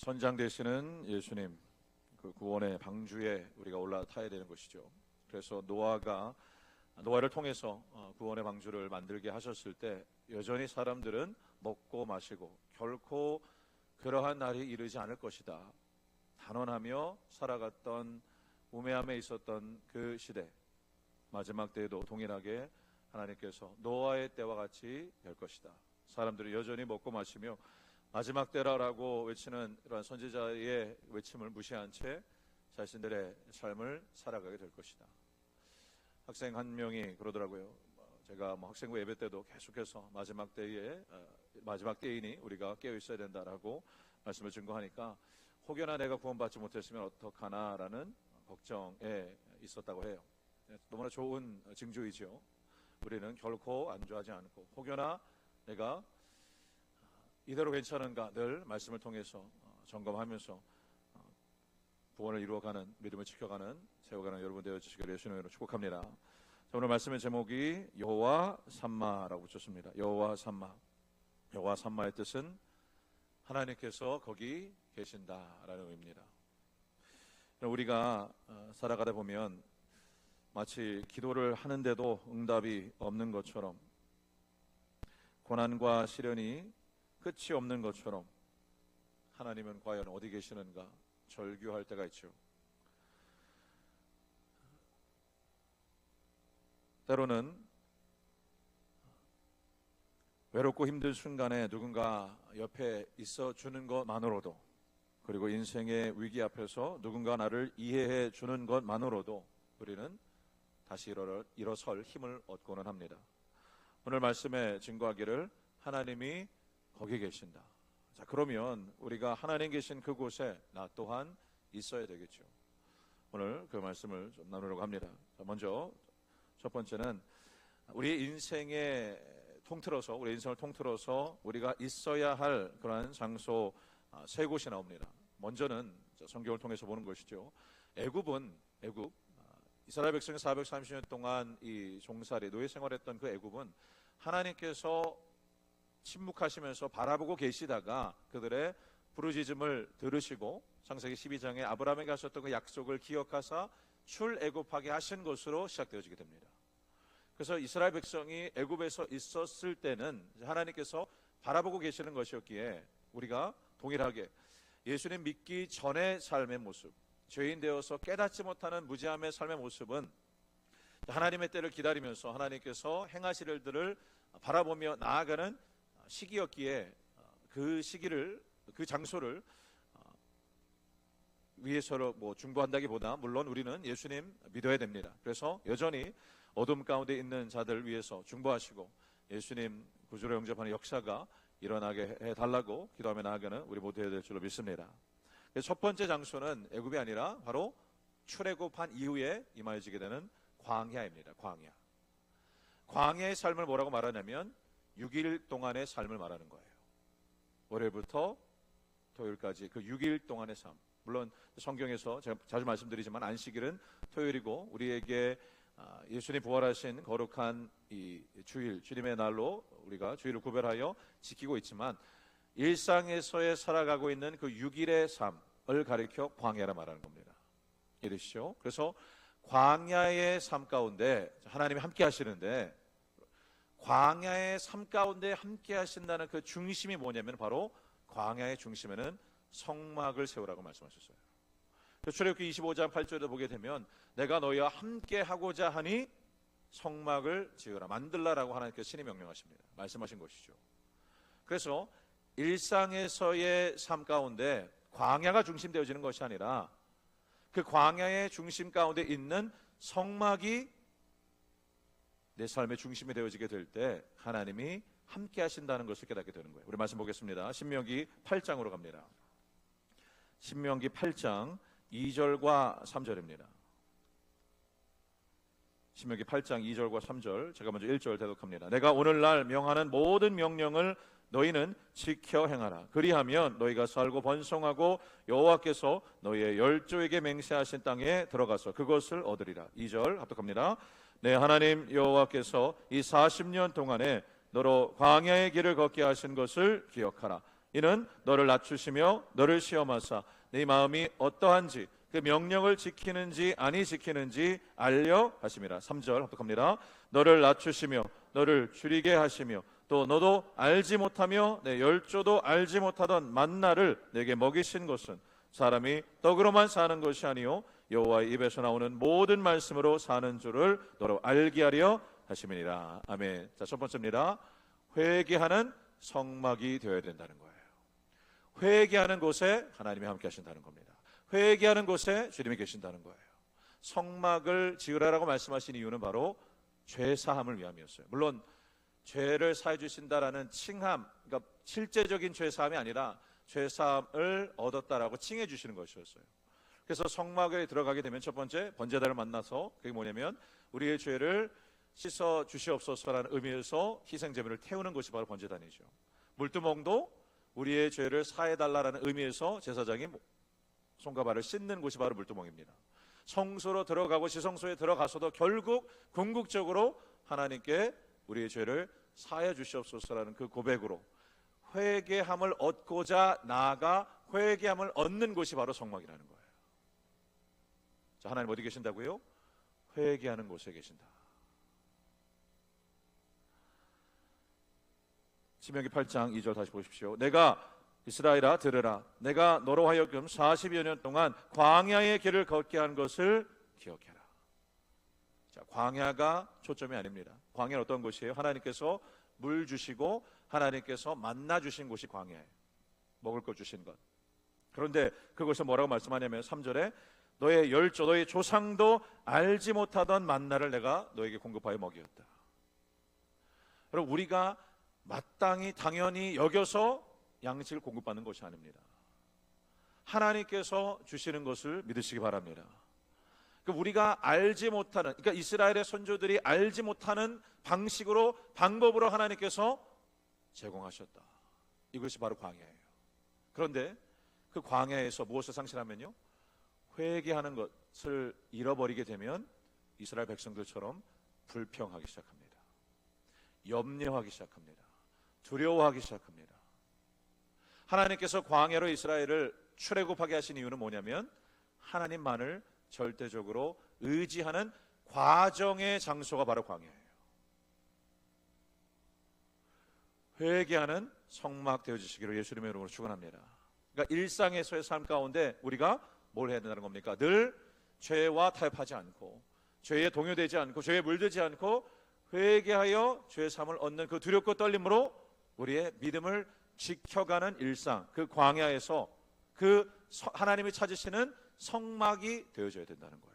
선장 되시는 예수님, 그 구원의 방주에 우리가 올라타야 되는 것이죠. 그래서 노아를 통해서 구원의 방주를 만들게 하셨을 때 여전히 사람들은 먹고 마시고 결코 그러한 날이 이르지 않을 것이다 단언하며 살아갔던 우매함에 있었던 그 시대, 마지막 때에도 동일하게 하나님께서 노아의 때와 같이 될 것이다. 사람들이 여전히 먹고 마시며 마지막 때라라고 외치는 이러한 선지자의 외침을 무시한 채 자신들의 삶을 살아가게 될 것이다. 학생 한 명이 그러더라고요. 제가 학생부 예배 때도 계속해서 마지막 때이니 우리가 깨어 있어야 된다라고 말씀을 증거하니까 혹여나 내가 구원받지 못했으면 어떡하나라는 걱정에 있었다고 해요. 너무나 좋은 징조이죠. 우리는 결코 안주하지 않고 혹여나 내가 이대로 괜찮은가 늘 말씀을 통해서 점검하면서 구원을 이루어가는, 믿음을 지켜가는, 세워가는 여러분 되어주시기를 예수님의 이름으로 축복합니다. 자, 오늘 말씀의 제목이 여호와 삼마라고 붙였습니다. 여호와 삼마. 여호와 삼마의 뜻은 하나님께서 거기 계신다라는 의미입니다. 우리가 살아가다 보면 마치 기도를 하는데도 응답이 없는 것처럼, 고난과 시련이 끝이 없는 것처럼 하나님은 과연 어디 계시는가 절규할 때가 있죠. 때로는 외롭고 힘든 순간에 누군가 옆에 있어 주는 것만으로도, 그리고 인생의 위기 앞에서 누군가 나를 이해해 주는 것만으로도 우리는 다시 일어설 힘을 얻고는 합니다. 오늘 말씀에 증거하기를 하나님이 거기 계신다. 자, 그러면 우리가 하나님 계신 그곳에 나 또한 있어야 되겠죠. 오늘 그 말씀을 좀 나누려고 합니다. 자, 먼저 첫 번째는 우리 인생을 통틀어서 우리가 있어야 할 그러한 장소 세 곳이 나옵니다. 먼저는 성경을 통해서 보는 것이죠. 애굽 이스라엘 백성이 430년 동안 이 종살이 노예 생활했던 그 애굽은 하나님께서 침묵하시면서 바라보고 계시다가 그들의 부르짖음을 들으시고 창세기 12장에 아브라함에게 하셨던 그 약속을 기억하사 출애굽하게 하신 것으로 시작되어지게 됩니다. 그래서 이스라엘 백성이 애굽에서 있었을 때는 하나님께서 바라보고 계시는 것이었기에 우리가 동일하게 예수님 믿기 전의 삶의 모습, 죄인 되어서 깨닫지 못하는 무지함의 삶의 모습은 하나님의 때를 기다리면서 하나님께서 행하실 일들을 바라보며 나아가는 시기였기에 그 장소를 위해서 중보한다기보다 물론 우리는 예수님 믿어야 됩니다. 그래서 여전히 어둠 가운데 있는 자들 위해서 중보하시고 예수님 구주로 영접하는 역사가 일어나게 해달라고 기도하며 나아가는 우리 모두 해야 될 줄로 믿습니다. 첫 번째 장소는 애굽이 아니라 바로 출애굽한 이후에 임하여지게 되는 광야입니다. 광야의 삶을 뭐라고 말하냐면 6일 동안의 삶을 말하는 거예요. 월요일부터 토요일까지 그 6일 동안의 삶. 물론 성경에서 제가 자주 말씀드리지만 안식일은 토요일이고 우리에게 예수님 부활하신 거룩한 이 주일, 주님의 날로 우리가 주일을 구별하여 지키고 있지만 일상에서의 살아가고 있는 그 6일의 삶을 가리켜 광야라 말하는 겁니다. 이해되시죠? 그래서 광야의 삶 가운데 하나님이 함께 하시는데, 광야의 삶 가운데 함께 하신다는 그 중심이 뭐냐면 바로 광야의 중심에는 성막을 세우라고 말씀하셨어요. 출애굽기 25장 8절에 보게 되면 내가 너희와 함께 하고자 하니 성막을 지으라, 만들라라고 하나님께서 신이 명령하십니다. 말씀하신 것이죠. 그래서 일상에서의 삶 가운데 광야가 중심되어지는 것이 아니라 그 광야의 중심 가운데 있는 성막이 내 삶의 중심이 되어지게 될 때 하나님이 함께 하신다는 것을 깨닫게 되는 거예요. 우리 말씀 보겠습니다. 신명기 8장으로 갑니다. 신명기 8장 2절과 3절입니다. 신명기 8장 2절과 3절, 제가 먼저 1절 대독합니다. 내가 오늘날 명하는 모든 명령을 너희는 지켜 행하라. 그리하면 너희가 살고 번성하고 여호와께서 너희의 열조에게 맹세하신 땅에 들어가서 그것을 얻으리라. 2절 합독합니다. 내 하나님 여호와께서 이 40년 동안에 너로 광야의 길을 걷게 하신 것을 기억하라. 이는 너를 낮추시며 너를 시험하사 네 마음이 어떠한지 그 명령을 지키는지 아니 지키는지 알려 하심이라. 3절 합독합니다. 너를 낮추시며 너를 줄이게 하시며 또 너도 알지 못하며 내 열조도 알지 못하던 만나를 내게 먹이신 것은 사람이 떡으로만 사는 것이 아니요 여호와의 입에서 나오는 모든 말씀으로 사는 줄을 너로 알게 하려 하심이니라. 아멘. 자, 첫 번째입니다. 회개하는 성막이 되어야 된다는 거예요. 회개하는 곳에 하나님이 함께 하신다는 겁니다. 회개하는 곳에 주님이 계신다는 거예요. 성막을 지으라라고 말씀하신 이유는 바로 죄 사함을 위함이었어요. 물론 죄를 사해 주신다라는 칭함, 그러니까 실제적인 죄 사함이 아니라 죄 사함을 얻었다라고 칭해 주시는 것이었어요. 그래서 성막에 들어가게 되면 첫 번째 번제단을 만나서 그게 뭐냐면 우리의 죄를 씻어 주시옵소서라는 의미에서 희생제물을 태우는 것이 바로 번제단이죠. 물두멍도 우리의 죄를 사해달라는 의미에서 제사장이 손과 발을 씻는 곳이 바로 물두멍입니다. 성소로 들어가고 지성소에 들어가서도 결국 궁극적으로 하나님께 우리의 죄를 사해 주시옵소서라는 그 고백으로 회개함을 얻고자 나아가 회개함을 얻는 곳이 바로 성막이라는 거예요. 자, 하나님 어디 계신다고요? 회개하는 곳에 계신다. 신명기 8장 2절 다시 보십시오. 내가 이스라엘아 들으라. 내가 너로 하여금 40여 년 동안 광야의 길을 걷게 한 것을 기억해라. 자, 광야가 초점이 아닙니다. 광야는 어떤 곳이에요? 하나님께서 물 주시고 하나님께서 만나 주신 곳이 광야예요. 먹을 것 주신 것. 그런데 그것을 뭐라고 말씀하냐면 3절에 너의 열조 너의 조상도 알지 못하던 만나를 내가 너에게 공급하여 먹이었다. 여러분, 우리가 마땅히 당연히 여겨서 양식을 공급받는 것이 아닙니다. 하나님께서 주시는 것을 믿으시기 바랍니다. 우리가 알지 못하는, 그러니까 이스라엘의 선조들이 알지 못하는 방식으로 방법으로 하나님께서 제공하셨다. 이것이 바로 광야예요. 그런데 그 광야에서 무엇을 상실하면요, 회개하는 것을 잃어버리게 되면 이스라엘 백성들처럼 불평하기 시작합니다. 염려하기 시작합니다. 두려워하기 시작합니다. 하나님께서 광야로 이스라엘을 출애굽하게 하신 이유는 뭐냐면 하나님만을 절대적으로 의지하는 과정의 장소가 바로 광야예요. 회개하는 성막 되어주시기를 예수님의 이름으로 축원합니다. 그러니까 일상에서의 삶 가운데 우리가 뭘 해야 된다는 겁니까? 늘 죄와 타협하지 않고 죄에 동요되지 않고 죄에 물들지 않고 회개하여 죄의 삶을 얻는 그 두렵고 떨림으로 우리의 믿음을 지켜가는 일상, 그 광야에서 그 하나님이 찾으시는 성막이 되어져야 된다는 거예요.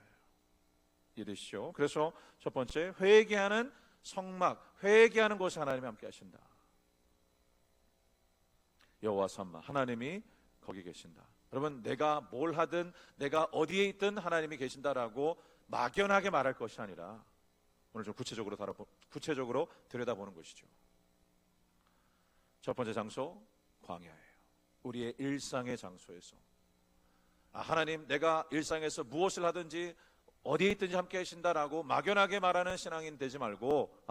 이해되시죠? 그래서 첫 번째, 회개하는 성막, 회개하는 곳에 하나님이 함께 하신다. 여호와 삼마, 하나님이 거기 계신다. 여러분, 내가 뭘 하든 내가 어디에 있든 하나님이 계신다라고 막연하게 말할 것이 아니라 오늘 좀 구체적으로 들여다보는 것이죠. 첫 번째 장소, 광야예요. 우리의 일상의 장소에서 하나님, 내가 일상에서 무엇을 하든지 어디에 있든지 함께 하신다라고 막연하게 말하는 신앙인 되지 말고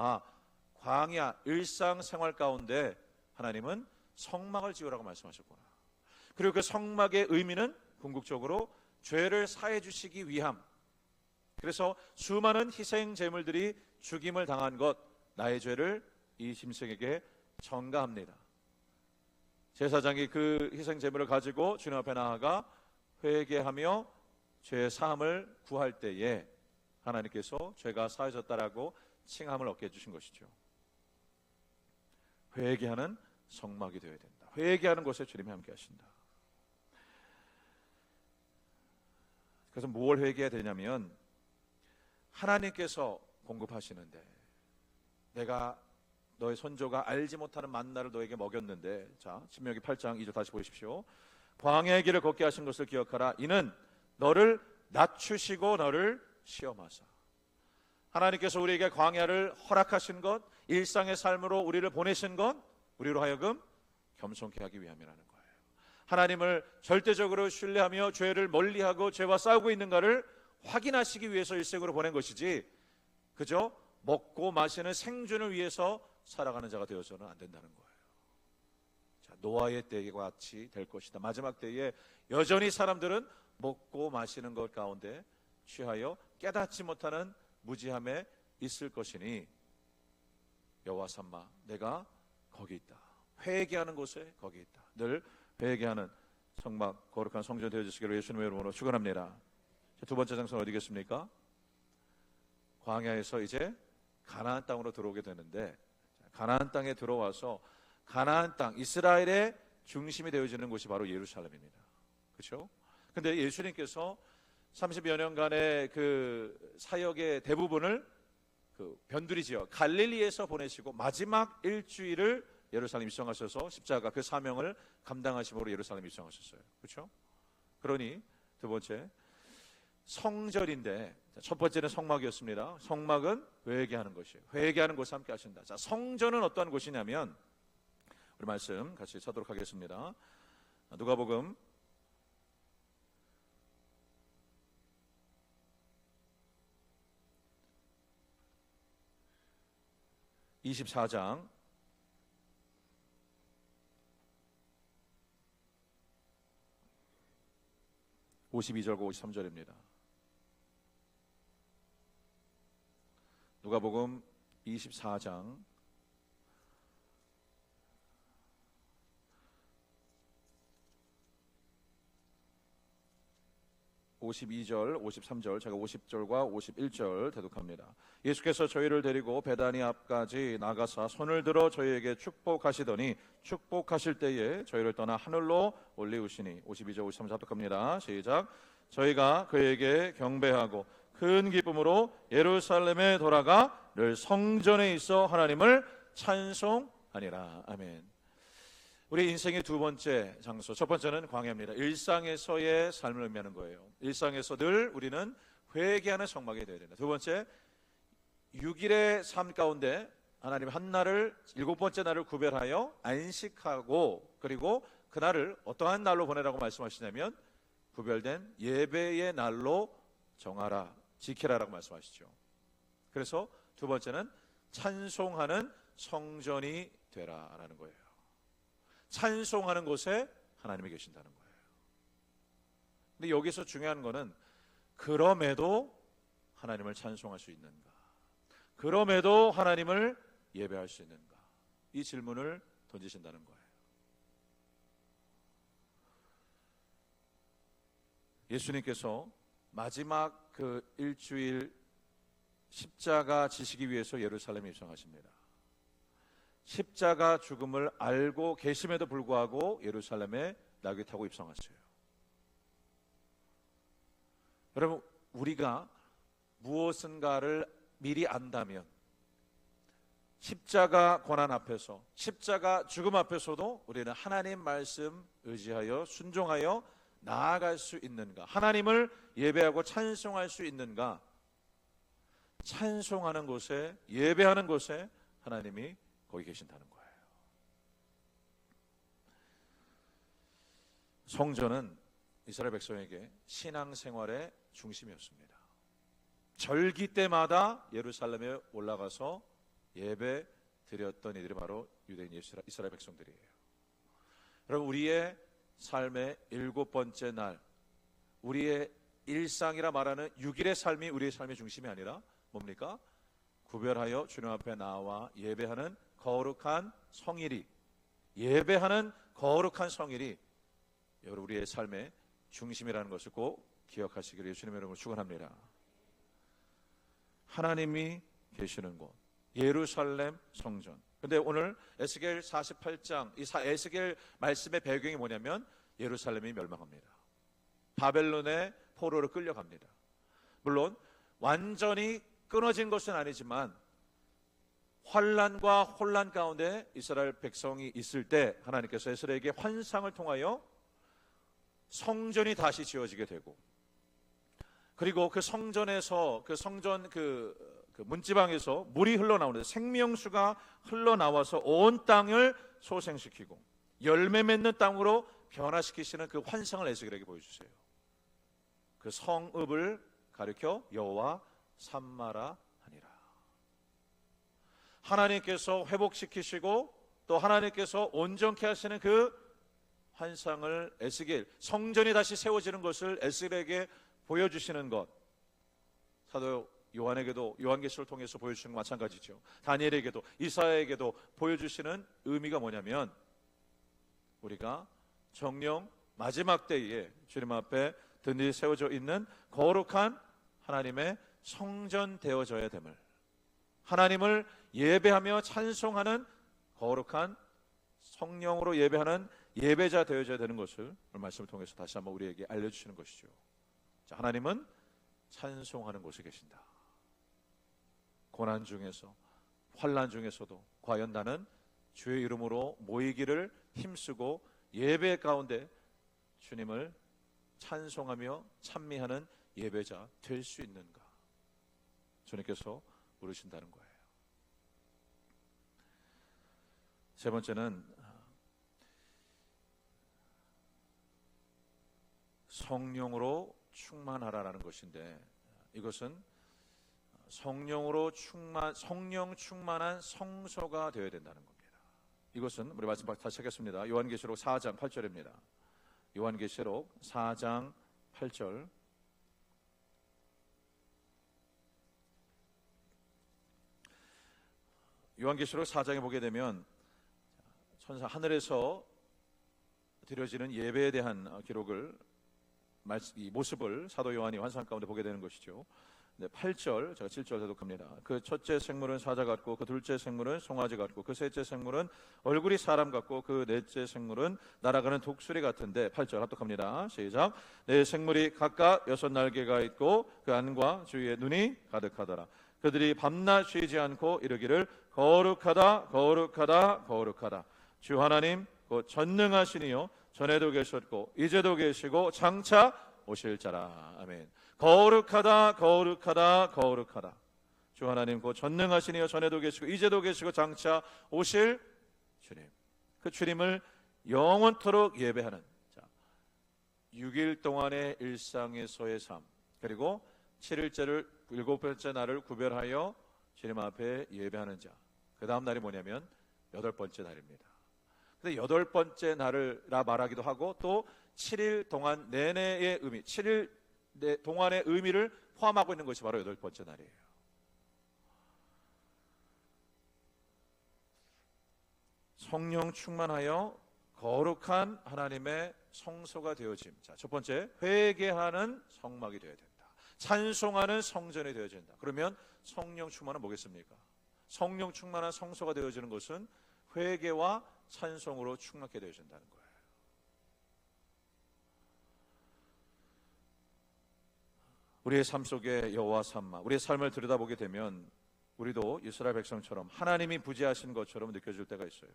광야, 일상생활 가운데 하나님은 성막을 지으라고 말씀하셨구나. 그리고 그 성막의 의미는 궁극적으로 죄를 사해 주시기 위함. 그래서 수많은 희생 제물들이 죽임을 당한 것, 나의 죄를 이 짐승에게 전가합니다. 제사장이 그 희생 제물을 가지고 주님 앞에 나아가 회개하며 죄 사함을 구할 때에 하나님께서 죄가 사해졌다라고 칭함을 얻게 해주신 것이죠. 회개하는 성막이 되어야 된다. 회개하는 곳에 주님이 함께 하신다. 그래서 무엇을 회개해야 되냐면 하나님께서 공급하시는데 내가 너의 선조가 알지 못하는 만나를 너에게 먹였는데, 자, 신명기 8장 2절 다시 보십시오. 광야의 길을 걷게 하신 것을 기억하라. 이는 너를 낮추시고 너를 시험하사. 하나님께서 우리에게 광야를 허락하신 것, 일상의 삶으로 우리를 보내신 것, 우리로 하여금 겸손케 하기 위함이라는 거예요. 하나님을 절대적으로 신뢰하며 죄를 멀리하고 죄와 싸우고 있는가를 확인하시기 위해서 일생으로 보낸 것이지, 그저 먹고 마시는 생존을 위해서 살아가는 자가 되어서는 안 된다는 거예요. 자, 노아의 때와 같이 될 것이다. 마지막 때에 여전히 사람들은 먹고 마시는 것 가운데 취하여 깨닫지 못하는 무지함에 있을 것이니 여호와 삼마 내가 거기 있다. 회개하는 곳에 거기 있다. 늘 회개하는 성막 거룩한 성전 되어주시기를 예수님의 이름으로 축원합니다. 두 번째 장소는 어디겠습니까? 광야에서 이제 가나안 땅으로 들어오게 되는데, 가나안 땅에 들어와서 가나안 땅, 이스라엘의 중심이 되어지는 곳이 바로 예루살렘입니다. 그렇죠? 근데 예수님께서 30여 년간의 그 사역의 대부분을 변두리 지역 갈릴리에서 보내시고 마지막 일주일을 예루살렘 입성하셔서 십자가 그 사명을 감당하심으로 예루살렘 입성하셨어요. 그렇죠? 그러니 두 번째 성전인데, 첫 번째는 성막이었습니다. 성막은 회개하는 것이에요. 회개하는 곳에 함께 하신다. 자, 성전은 어떠한 곳이냐면, 우리 말씀 같이 찾도록 하겠습니다. 누가복음 24장 52절과 53절입니다. 누가복음 24장 52절, 53절, 제가 50절과 51절 대독합니다. 예수께서 저희를 데리고 베다니 앞까지 나가사 손을 들어 저희에게 축복하시더니 축복하실 때에 저희를 떠나 하늘로 올리우시니 52절, 53절 합독합니다. 시작. 저희가 그에게 경배하고 큰 기쁨으로 예루살렘에 돌아가 늘 성전에 있어 하나님을 찬송하니라. 아멘. 우리 인생의 두 번째 장소, 첫 번째는 광야입니다. 일상에서의 삶을 의미하는 거예요. 일상에서 늘 우리는 회개하는 성막이 되어야 된다. 두 번째, 6일의 삶 가운데 하나님 한 날을, 일곱 번째 날을 구별하여 안식하고, 그리고 그날을 어떠한 날로 보내라고 말씀하시냐면 구별된 예배의 날로 정하라, 지키라라고 말씀하시죠. 그래서 두 번째는 찬송하는 성전이 되라라는 거예요. 찬송하는 곳에 하나님이 계신다는 거예요. 근데 여기서 중요한 거는 그럼에도 하나님을 찬송할 수 있는가, 그럼에도 하나님을 예배할 수 있는가, 이 질문을 던지신다는 거예요. 예수님께서 마지막 그 일주일 십자가 지시기 위해서 예루살렘에 입성하십니다. 십자가 죽음을 알고 계심에도 불구하고 예루살렘에 나귀 타고 입성하세요. 여러분, 우리가 무엇인가를 미리 안다면 십자가 고난 앞에서, 십자가 죽음 앞에서도 우리는 하나님 말씀 의지하여 순종하여 나아갈 수 있는가, 하나님을 예배하고 찬송할 수 있는가. 찬송하는 곳에, 예배하는 곳에 하나님이 거기 계신다는 거예요. 성전은 이스라엘 백성에게 신앙생활의 중심이었습니다. 절기 때마다 예루살렘에 올라가서 예배 드렸던 이들이 바로 유대인 이스라엘 백성들이에요. 여러분, 우리의 삶의 일곱 번째 날, 우리의 일상이라 말하는 6일의 삶이 우리의 삶의 중심이 아니라 뭡니까? 구별하여 주님 앞에 나와 예배하는 거룩한 성일이, 예배하는 거룩한 성일이 여러분 우리의 삶의 중심이라는 것을 꼭 기억하시기를 예수님의 이름으로 축원합니다. 하나님이 계시는 곳, 예루살렘 성전. 근데 오늘 에스겔 48장, 이 에스겔 말씀의 배경이 뭐냐면 예루살렘이 멸망합니다. 바벨론의 포로로 끌려갑니다. 물론 완전히 끊어진 것은 아니지만 환난과 혼란 가운데 이스라엘 백성이 있을 때 하나님께서 에스라엘에게 환상을 통하여 성전이 다시 지어지게 되고, 그리고 그 성전에서, 그 성전 그 문지방에서 물이 흘러나오는데 생명수가 흘러나와서 온 땅을 소생시키고 열매 맺는 땅으로 변화시키시는 그 환상을 에스겔에게 보여주세요. 그 성읍을 가리켜 여호와 삼마라 하니라. 하나님께서 회복시키시고 또 하나님께서 온전케 하시는 그 환상을 에스겔, 성전이 다시 세워지는 것을 에스겔에게 보여주시는 것, 사도 요한에게도 요한계시를 통해서 보여주시는 것 마찬가지죠. 다니엘에게도 이사야에게도 보여주시는 의미가 뭐냐면, 우리가 정령 마지막 때에 주님 앞에 든든히 세워져 있는 거룩한 하나님의 성전 되어져야 됨을, 하나님을 예배하며 찬송하는 거룩한 성령으로 예배하는 예배자 되어져야 되는 것을 오늘 말씀을 통해서 다시 한번 우리에게 알려주시는 것이죠. 자, 하나님은 찬송하는 곳에 계신다. 고난 중에서, 환난 중에서도 과연 나는 주의 이름으로 모이기를 힘쓰고 예배 가운데 주님을 찬송하며 찬미하는 예배자 될 수 있는가? 주님께서 물으신다는 거예요. 세 번째는 성령으로 충만하라라는 것인데, 이것은 성령 충만한 성소가 되어야 된다는 겁니다. 이것은 우리 말씀 다시 하겠습니다. 요한계시록 4장 8절입니다. 요한계시록 4장 8절. 요한계시록 4장에 보게 되면 천사 하늘에서 드려지는 예배에 대한 기록을, 이 모습을 사도 요한이 환상 가운데 보게 되는 것이죠. 8절, 제가 7절 해독합니다. 그 첫째 생물은 사자 같고, 그 둘째 생물은 송아지 같고, 그 셋째 생물은 얼굴이 사람 같고, 그 넷째 생물은 날아가는 독수리 같은데, 8절 합독합니다. 시작. 네 생물이 각각 6날개가 있고 그 안과 주위에 눈이 가득하더라. 그들이 밤낮 쉬지 않고 이르기를 거룩하다 거룩하다 거룩하다 주 하나님 곧 전능하시니요 전에도 계셨고 이제도 계시고 장차 오실 자라. 아멘. 거룩하다 거룩하다 거룩하다 주 하나님 곧 전능하시니요 전에도 계시고 이제도 계시고 장차 오실 주님, 그 주님을 영원토록 예배하는, 자, 6일 동안의 일상에서의 삶, 그리고 7일째를 7번째 날을 구별하여 주님 앞에 예배하는 자, 그 다음 날이 뭐냐면 8번째 날입니다. 근데 8번째 날이라 말하기도 하고, 또 7일 동안 내내의 의미, 7일 동안의 의미를 포함하고 있는 것이 바로 8번째 날이에요. 성령 충만하여 거룩한 하나님의 성소가 되어짐. 자, 첫 번째, 회개하는 성막이 되어야 된다. 찬송하는 성전이 되어야 된다. 그러면 성령 충만은 뭐겠습니까? 성령 충만한 성소가 되어지는 것은 회개와 찬송으로 충만하게 되어진다는 거예요. 우리의 삶 속에 여호와 삼마, 우리의 삶을 들여다보게 되면 우리도 이스라엘 백성처럼 하나님이 부재하신 것처럼 느껴질 때가 있어요.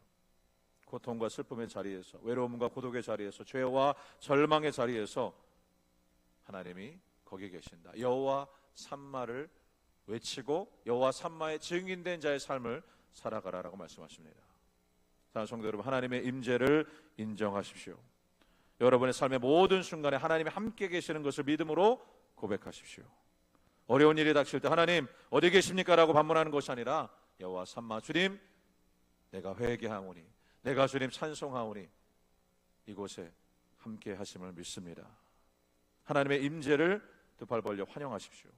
고통과 슬픔의 자리에서, 외로움과 고독의 자리에서, 죄와 절망의 자리에서 하나님이 거기 계신다. 여호와 삼마를 외치고 여호와 삼마의 증인된 자의 삶을 살아가라라고 말씀하십니다. 사랑하는 성도 여러분, 하나님의 임재를 인정하십시오. 여러분의 삶의 모든 순간에 하나님이 함께 계시는 것을 믿음으로 고백하십시오. 어려운 일이 닥칠 때 하나님 어디 계십니까? 라고 반문하는 것이 아니라 여호와 삼마, 주님 내가 회개하오니, 내가 주님 찬송하오니 이곳에 함께 하심을 믿습니다. 하나님의 임재를 두 팔 벌려 환영하십시오.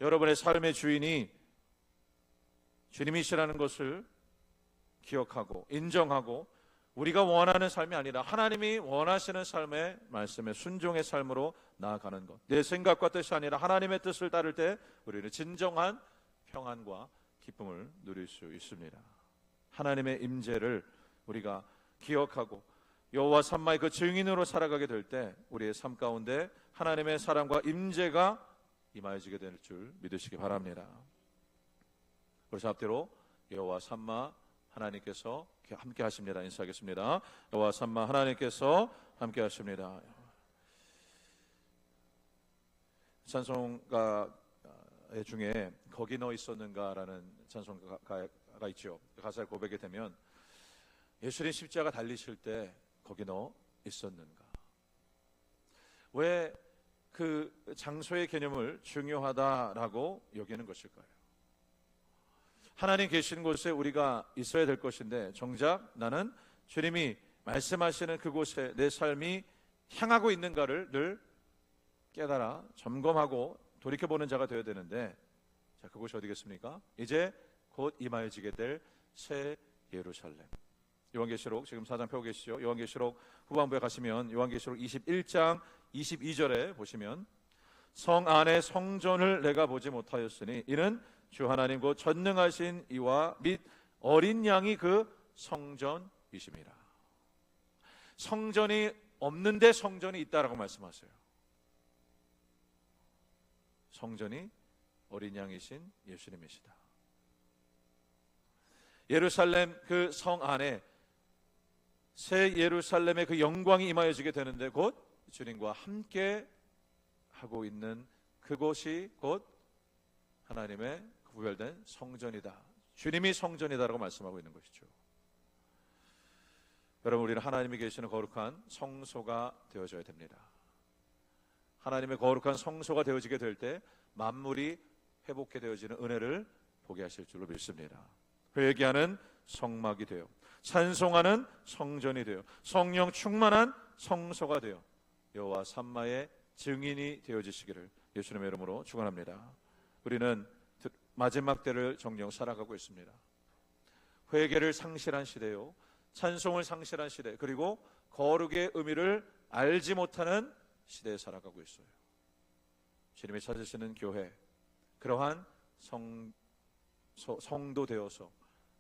여러분의 삶의 주인이 주님이시라는 것을 기억하고 인정하고, 우리가 원하는 삶이 아니라 하나님이 원하시는 삶의 말씀에 순종의 삶으로 나아가는 것, 내 생각과 뜻이 아니라 하나님의 뜻을 따를 때 우리는 진정한 평안과 기쁨을 누릴 수 있습니다. 하나님의 임재를 우리가 기억하고 여호와 삼마의 그 증인으로 살아가게 될 때 우리의 삶 가운데 하나님의 사랑과 임재가 임하여지게 될 줄 믿으시기 바랍니다. 그래서 앞뒤로 여호와 삼마 하나님께서 함께 하십니다. 인사하겠습니다. 여호와 삼마 하나님께서 함께 하십니다. 찬송가 중에 거기 너 있었는가라는 찬송가가 있죠. 가사를 고백이 되면 예수님 십자가 달리실 때 거기 너 있었는가. 왜 그 장소의 개념을 중요하다라고 여기는 것일까요? 하나님 계신 곳에 우리가 있어야 될 것인데 정작 나는 주님이 말씀하시는 그곳에 내 삶이 향하고 있는가를 늘 깨달아 점검하고 돌이켜보는 자가 되어야 되는데, 자, 그곳이 어디겠습니까? 이제 곧 임하여지게 될 새 예루살렘. 요한계시록 지금 4장 펴고 계시죠? 요한계시록 후반부에 가시면 요한계시록 21장 22절에 보시면, 성 안에 성전을 내가 보지 못하였으니 이는 주 하나님 곧 전능하신 이와 및 어린 양이 그 성전이심이라. 성전이 없는데 성전이 있다라고 말씀하세요. 성전이 어린 양이신 예수님이시다. 예루살렘 그 성 안에 새 예루살렘의 그 영광이 임하여지게 되는데 곧 주님과 함께 하고 있는 그곳이 곧 하나님의 구별된 성전이다. 주님이 성전이다라고 말씀하고 있는 것이죠. 여러분, 우리는 하나님이 계시는 거룩한 성소가 되어져야 됩니다. 하나님의 거룩한 성소가 되어지게 될 때 만물이 회복해 되어지는 은혜를 보게 하실 줄로 믿습니다. 회개하는 성막이 되어, 찬송하는 성전이 되어, 성령 충만한 성소가 되어 여호와 삼마의 증인이 되어지시기를 예수님의 이름으로 축원합니다. 우리는 마지막 때를 정령 살아가고 있습니다. 회개를 상실한 시대요, 찬송을 상실한 시대, 그리고 거룩의 의미를 알지 못하는 시대에 살아가고 있어요. 주님이 찾으시는 교회, 그러한 성도 되어서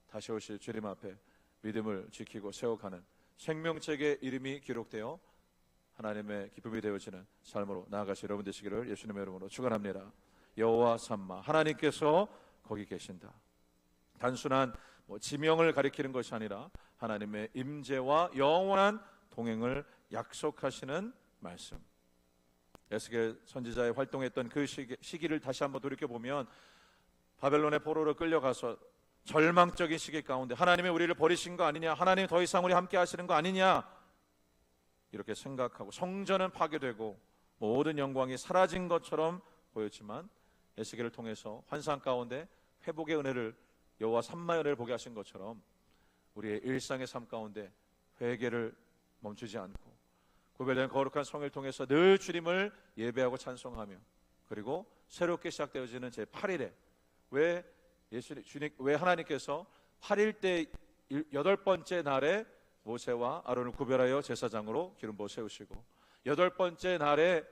다시 오실 주님 앞에 믿음을 지키고 세워가는 생명책의 이름이 기록되어 하나님의 기쁨이 되어지는 삶으로 나아가실 여러분 되시기를 예수님의 이름으로 축원합니다. 여호와 삼마, 하나님께서 거기 계신다. 단순한 지명을 가리키는 것이 아니라 하나님의 임재와 영원한 동행을 약속하시는 말씀. 에스겔 선지자의 활동했던 그 시기를 다시 한번 돌이켜보면 바벨론의 포로로 끌려가서 절망적인 시기 가운데 하나님이 우리를 버리신 거 아니냐, 하나님이 더 이상 우리 함께 하시는 거 아니냐, 이렇게 생각하고 성전은 파괴되고 모든 영광이 사라진 것처럼 보였지만 에스겔을 통해서 환상 가운데 회복의 은혜를, 여호와 삼마의 은혜를 보게 하신 것처럼 우리의 일상의 삶 가운데 회개를 멈추지 않고 구별된 거룩한 성을 통해서 늘 주님을 예배하고 찬송하며, 그리고 새롭게 시작되어지는 제8일에 왜 하나님께서 8일 때 8번째 날에 모세와 아론을 구별하여 제사장으로 기름 부어 세우시고 8번째 날에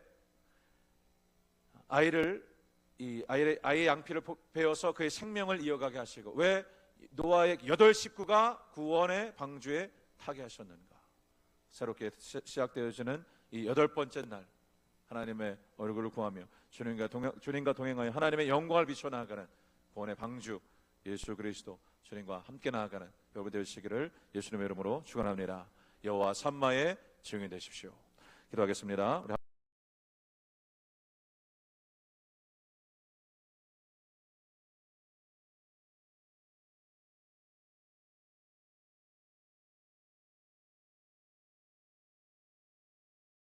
아이의 양피를 베어서 그의 생명을 이어가게 하시고, 왜 노아의 8식구가 구원의 방주에 타게 하셨는가? 새롭게 시작되어지는 이 8번째 날 하나님의 얼굴을 구하며 주님과 동행하여 하나님의 영광을 비춰나가는 구원의 방주 예수 그리스도 주님과 함께 나아가는 여러분 되시기를 예수님의 이름으로 축원합니다. 여호와 삼마의 증인 되십시오. 기도하겠습니다. 우리